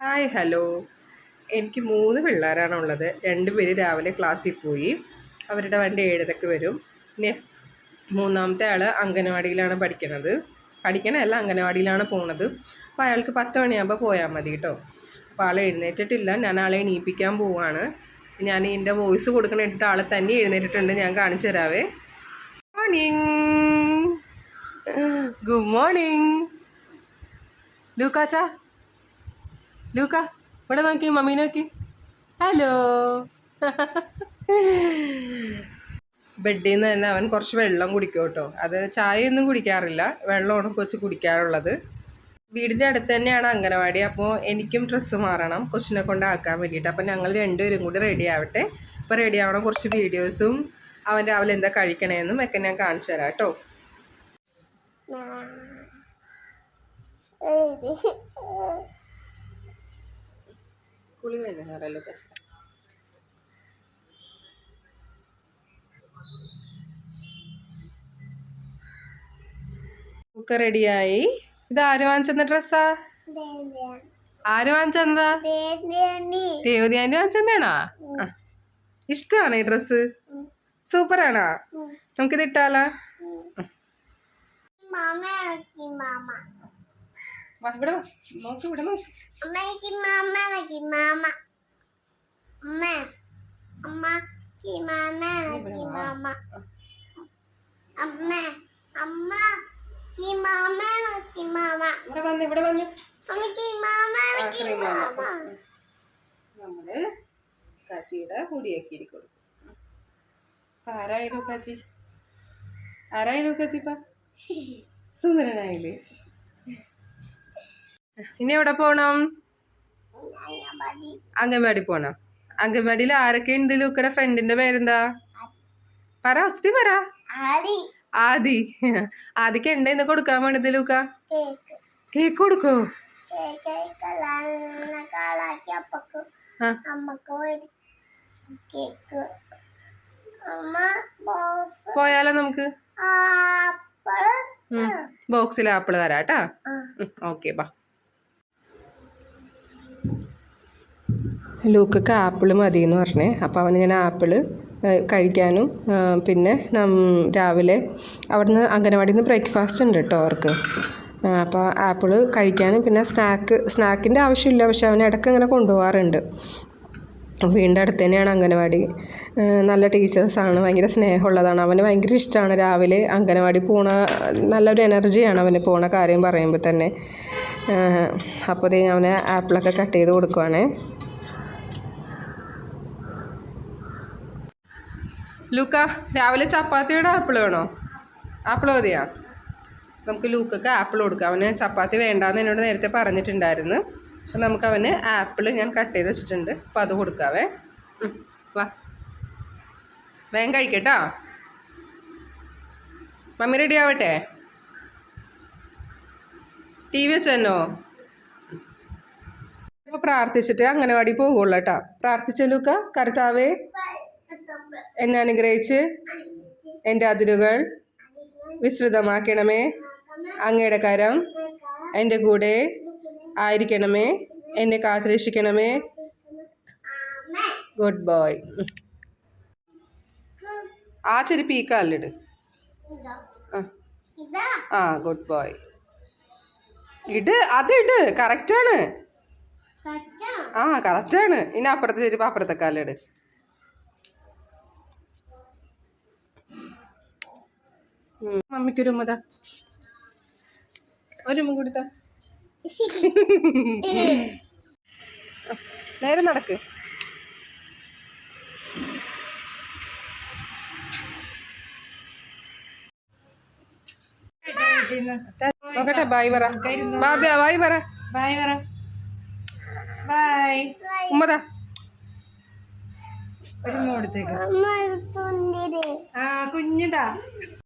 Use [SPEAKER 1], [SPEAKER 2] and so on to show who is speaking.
[SPEAKER 1] Hi hello. എനിക്ക് 3 പിള്ളേരാണുള്ളത്. 2 പേര് രാവിലെ ക്ലാസ്സിൽ പോയി. അവരുടെ വണ്ടി 7:30-ക്ക് വരും. പിന്നെ മൂന്നാമത്തെ ആൾ അംഗനവാടിയിലാണ് പഠിക്കണമല്ല, അംഗനവാടിയിലാണ് പോണത്. അപ്പോൾ അയാൾക്ക് 10 മണിയാകുമ്പോൾ പോയാൽ മതി കേട്ടോ. അപ്പോൾ ആൾ എഴുന്നേറ്റിട്ടില്ല. ഞാൻ ആളെ എണീപ്പിക്കാൻ പോവാണ്. ഞാൻ ഇതിൻ്റെ വോയിസ് കൊടുക്കണിട്ട് ആൾ തന്നെ എഴുന്നേറ്റിട്ടുണ്ട്. ഞാൻ കാണിച്ചു തരാവേ. മോർണിംഗ്, ഗുഡ് മോർണിംഗ് ലൂക്കാച്ചാ. ലൂക്ക, ഇവിടെ നോക്കി, മമ്മീ നോക്കി. ഹലോ. ബെഡിൽ നിന്ന് തന്നെ അവൻ കുറച്ച് വെള്ളം കുടിക്കും കേട്ടോ. അത് ചായയൊന്നും കുടിക്കാറില്ല, വെള്ളമാണ് കൊച്ച് കുടിക്കാറുള്ളത്. വീടിൻ്റെ അടുത്ത് തന്നെയാണ് അംഗനവാടി. അപ്പോൾ എനിക്കും ഡ്രസ്സ് മാറണം കൊച്ചിനെ കൊണ്ടാക്കാൻ വേണ്ടിയിട്ട്. അപ്പോൾ ഞങ്ങൾ രണ്ടുപേരും കൂടി റെഡി ആവട്ടെ. ഇപ്പോൾ റെഡി ആവണം. കുറച്ച് വീഡിയോസും അവൻ രാവിലെ എന്താ കഴിക്കണേന്നും ഒക്കെ ഞാൻ കാണിച്ചു തരാം കേട്ടോ. കുളി കഴിഞ്ഞാറല്ലോ ഒക്കെ റെഡിയായി. ഇത് ആര് വാങ്ങിച്ചെന്ന ഡ്രസ്സാ? ആര് വാങ്ങിച്ചെന്നതാ? ദേവതി ആൻറ്റി വാങ്ങിച്ചെന്നാണോ? ഇഷ്ടമാണോ ഈ ഡ്രസ്സ്? സൂപ്പറാണോ? നമുക്കിത് ഇട്ടാലോ? ഇവിടെ നോക്ക്, ഇവിടെ നോക്ക്. ഇവിടെ വന്ന് നമ്മള് കാച്ചിയുടെ മുടിയാക്കി കൊടുക്കും. ആരായാലും കാച്ചി, ആരായാലും കാച്ചിപ്പ സുന്ദരനായില്ലേ. ഇനി എവിടെ പോണം? അംഗൻവാടി പോണം. അംഗൻവാടിയിൽ ആരൊക്കെ ഉണ്ട്? ലൂക്കയുടെ ഫ്രണ്ടിന്റെ പേരെന്താ? പറ, ഉച്ചത്തി പറ. ആദി. ആദിക്ക് എന്താ കൊടുക്കാൻ വേണ്ടത് ലൂക്ക? കേക്ക് കൊടുക്കോ? പോയാലോ നമുക്ക്? ബോക്സിൽ ആപ്പിൾ തരാട്ടാ. ഓക്കെ, ബാ. ലൂക്കക്ക് ആപ്പിൾ മതി എന്ന് പറഞ്ഞേ. അപ്പോൾ അവന് ഞാൻ ആപ്പിൾ കഴിക്കാനും പിന്നെ രാവിലെ അവിടുന്ന് അംഗനവാടിയിൽ നിന്ന് ബ്രേക്ക്ഫാസ്റ്റ് ഉണ്ട് കേട്ടോ അവർക്ക്. അപ്പോൾ ആപ്പിൾ കഴിക്കാനും പിന്നെ സ്നാക്കിൻ്റെ ആവശ്യമില്ല, പക്ഷെ അവൻ ഇടയ്ക്ക് ഇങ്ങനെ കൊണ്ടുപോകാറുണ്ട്. വീടിൻ്റെ അടുത്ത് തന്നെയാണ് അംഗനവാടി. നല്ല ടീച്ചേഴ്സാണ്, ഭയങ്കര സ്നേഹമുള്ളതാണ്. അവന് ഭയങ്കര ഇഷ്ടമാണ് രാവിലെ അംഗനവാടി നല്ലൊരു എനർജിയാണ് അവന് പോണ കാര്യം പറയുമ്പോൾ തന്നെ. അപ്പോൾ അവന് ആപ്പിളൊക്കെ കട്ട് ചെയ്ത് കൊടുക്കുവാണേ. ലൂക്ക, രാവിലെ ചപ്പാത്തിയുടെ ആപ്പിൾ വേണോ? ആപ്പിൾ മതിയാ? നമുക്ക് ലൂക്കക്ക് ആപ്പിൾ കൊടുക്കാം. അവന് ചപ്പാത്തി വേണ്ടാന്ന് എന്നോട് നേരത്തെ പറഞ്ഞിട്ടുണ്ടായിരുന്നു. അപ്പം നമുക്ക് അവന് ആപ്പിൾ ഞാൻ കട്ട് ചെയ്ത് വെച്ചിട്ടുണ്ട്. അപ്പോൾ അത് കൊടുക്കാവേ. വാ, വേഗം കഴിക്കട്ടോ. മമ്മി റെഡി ആവട്ടെ? ടി വി വെച്ചോ? അപ്പോൾ പ്രാർത്ഥിച്ചിട്ട് അംഗനവാടി പോകുള്ളൂ കേട്ടോ. പ്രാർത്ഥിച്ച ലൂക്ക. കർത്താവേ, എന്നെ അനുഗ്രഹിച്ച് എൻ്റെ അതിരുകൾ വിസ്തൃതമാക്കണമേ. അങ്ങയുടെ കരം എൻ്റെ കൂടെ ആയിരിക്കണമേ. എന്നെ കാത്തുരക്ഷിക്കണമേ. Good boy. ആ ചെരുപ്പ് ഈ കാലിലിട്. ആ, ഗുഡ് ബോയ്. അതിട്. കറക്റ്റാണ്. ആ, കറക്റ്റാണ്. ഇനി അപ്പുറത്തെ ചെരുപ്പ് അപ്പുറത്തെ കാലിലിട്. മമ്മിക്കൊരു ഉമ്മതാ, ഒരു ഉമ്മ കൊടുത്ത. നേരെ നടക്ക്. നോക്കട്ടെ. ബായ് പറ. ബായ് പറ. ബായ് പറ. ബായ്. ഉമ്മതാ. ഒരു ഉമ്മ കൊടുത്തേക്ക്. ആ, കുഞ്ഞിതാ.